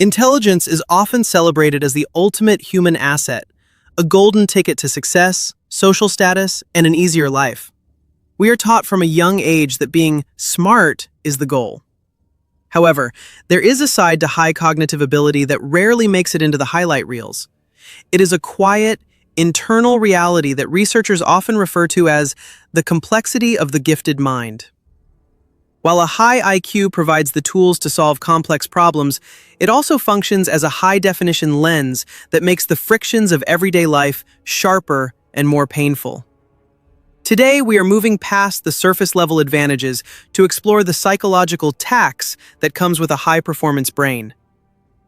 Intelligence is often celebrated as the ultimate human asset, a golden ticket to success, social status, and an easier life. We are taught from a young age that being smart is the goal. However, there is a side to high cognitive ability that rarely makes it into the highlight reels. It is a quiet, internal reality that researchers often refer to as the complexity of the gifted mind. While a high IQ provides the tools to solve complex problems, it also functions as a high-definition lens that makes the frictions of everyday life sharper and more painful. Today, we are moving past the surface-level advantages to explore the psychological tax that comes with a high-performance brain.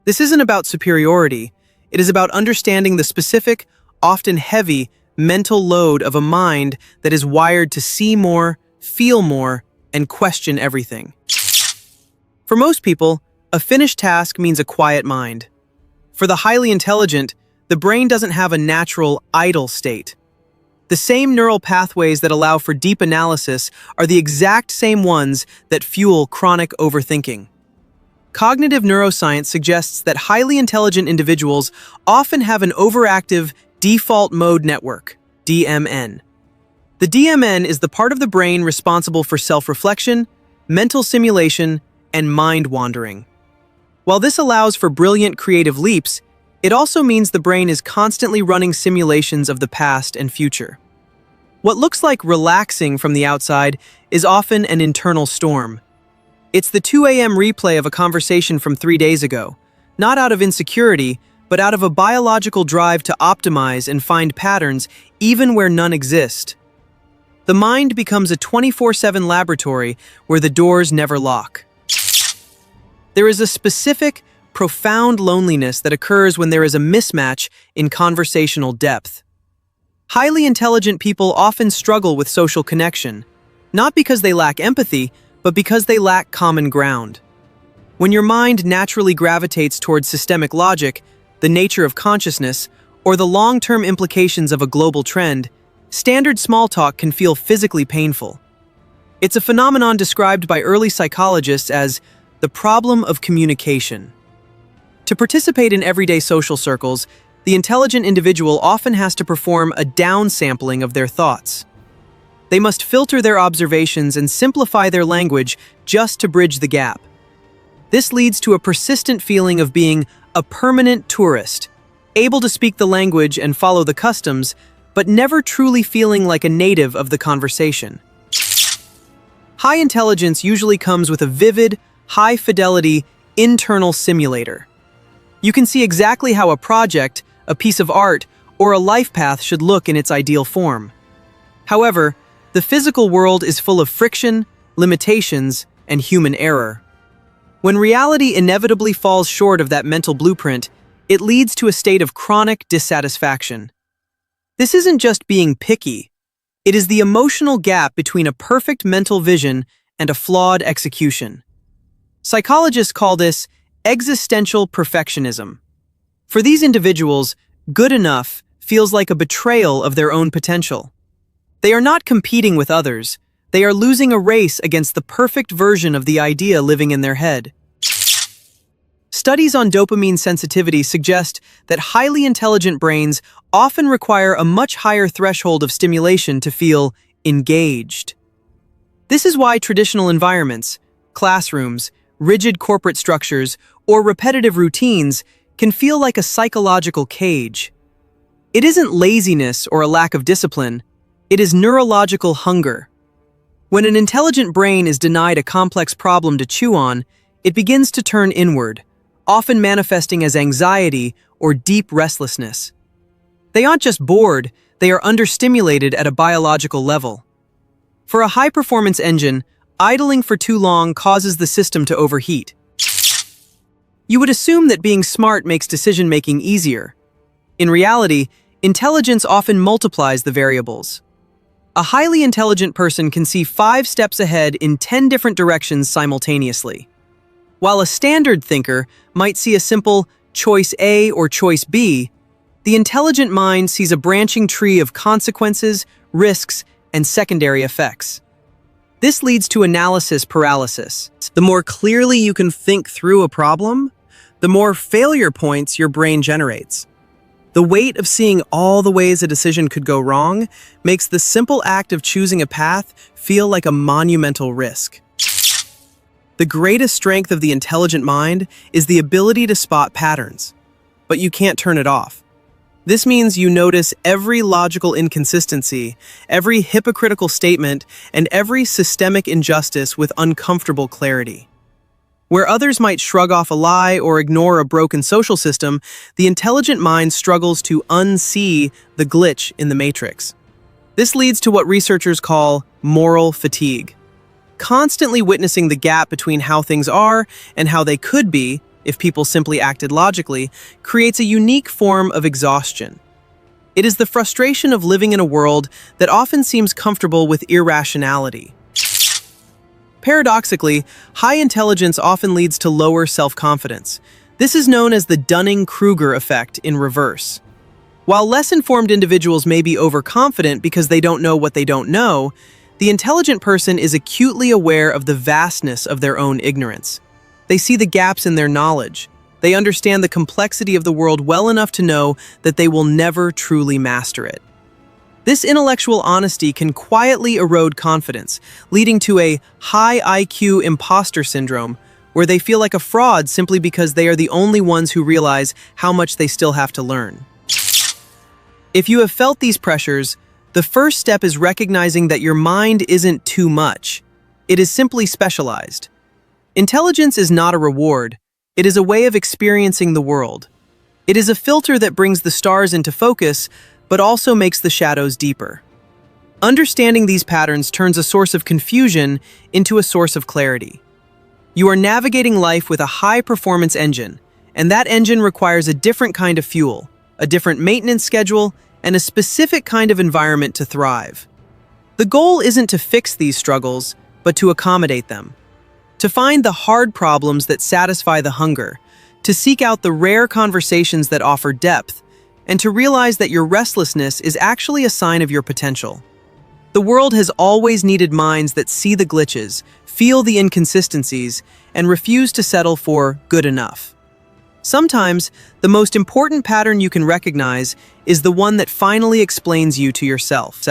This isn't about superiority. It is about understanding the specific, often heavy, mental load of a mind that is wired to see more, feel more, and question everything. For most people, a finished task means a quiet mind. For the highly intelligent, the brain doesn't have a natural, idle state. The same neural pathways that allow for deep analysis are the exact same ones that fuel chronic overthinking. Cognitive neuroscience suggests that highly intelligent individuals often have an overactive default mode network, DMN. The DMN is the part of the brain responsible for self-reflection, mental simulation, and mind wandering. While this allows for brilliant creative leaps, it also means the brain is constantly running simulations of the past and future. What looks like relaxing from the outside is often an internal storm. It's the 2 a.m. replay of a conversation from 3 days ago, not out of insecurity, but out of a biological drive to optimize and find patterns even where none exist. The mind becomes a 24/7 laboratory where the doors never lock. There is a specific, profound loneliness that occurs when there is a mismatch in conversational depth. Highly intelligent people often struggle with social connection, not because they lack empathy, but because they lack common ground. When your mind naturally gravitates towards systemic logic, the nature of consciousness, or the long-term implications of a global trend, standard small talk can feel physically painful. It's a phenomenon described by early psychologists as the problem of communication. To participate in everyday social circles, the intelligent individual often has to perform a downsampling of their thoughts. They must filter their observations and simplify their language just to bridge the gap. This leads to a persistent feeling of being a permanent tourist, able to speak the language and follow the customs, but never truly feeling like a native of the conversation. High intelligence usually comes with a vivid, high-fidelity, internal simulator. You can see exactly how a project, a piece of art, or a life path should look in its ideal form. However, the physical world is full of friction, limitations, and human error. When reality inevitably falls short of that mental blueprint, it leads to a state of chronic dissatisfaction. This isn't just being picky. It is the emotional gap between a perfect mental vision and a flawed execution. Psychologists call this existential perfectionism. For these individuals, good enough feels like a betrayal of their own potential. They are not competing with others. They are losing a race against the perfect version of the idea living in their head. Studies on dopamine sensitivity suggest that highly intelligent brains often require a much higher threshold of stimulation to feel engaged. This is why traditional environments, classrooms, rigid corporate structures, or repetitive routines can feel like a psychological cage. It isn't laziness or a lack of discipline, it is neurological hunger. When an intelligent brain is denied a complex problem to chew on, it begins to turn inward, often manifesting as anxiety or deep restlessness. They aren't just bored, they are understimulated at a biological level. For a high-performance engine, idling for too long causes the system to overheat. You would assume that being smart makes decision-making easier. In reality, intelligence often multiplies the variables. A highly intelligent person can see 5 steps ahead in 10 different directions simultaneously. While a standard thinker might see a simple choice A or choice B, the intelligent mind sees a branching tree of consequences, risks, and secondary effects. This leads to analysis paralysis. The more clearly you can think through a problem, the more failure points your brain generates. The weight of seeing all the ways a decision could go wrong makes the simple act of choosing a path feel like a monumental risk. The greatest strength of the intelligent mind is the ability to spot patterns, but you can't turn it off. This means you notice every logical inconsistency, every hypocritical statement, and every systemic injustice with uncomfortable clarity. Where others might shrug off a lie or ignore a broken social system, the intelligent mind struggles to unsee the glitch in the matrix. This leads to what researchers call moral fatigue. Constantly witnessing the gap between how things are and how they could be, if people simply acted logically, creates a unique form of exhaustion. It is the frustration of living in a world that often seems comfortable with irrationality. Paradoxically, high intelligence often leads to lower self-confidence. This is known as the Dunning-Kruger effect in reverse. While less informed individuals may be overconfident because they don't know what they don't know, the intelligent person is acutely aware of the vastness of their own ignorance. They see the gaps in their knowledge. They understand the complexity of the world well enough to know that they will never truly master it. This intellectual honesty can quietly erode confidence, leading to a high IQ imposter syndrome, where they feel like a fraud simply because they are the only ones who realize how much they still have to learn. If you have felt these pressures, the first step is recognizing that your mind isn't too much. It is simply specialized. Intelligence is not a reward. It is a way of experiencing the world. It is a filter that brings the stars into focus, but also makes the shadows deeper. Understanding these patterns turns a source of confusion into a source of clarity. You are navigating life with a high-performance engine, and that engine requires a different kind of fuel, a different maintenance schedule, and a specific kind of environment to thrive. The goal isn't to fix these struggles, but to accommodate them. To find the hard problems that satisfy the hunger, to seek out the rare conversations that offer depth, and to realize that your restlessness is actually a sign of your potential. The world has always needed minds that see the glitches, feel the inconsistencies, and refuse to settle for good enough. Sometimes, the most important pattern you can recognize is the one that finally explains you to yourself.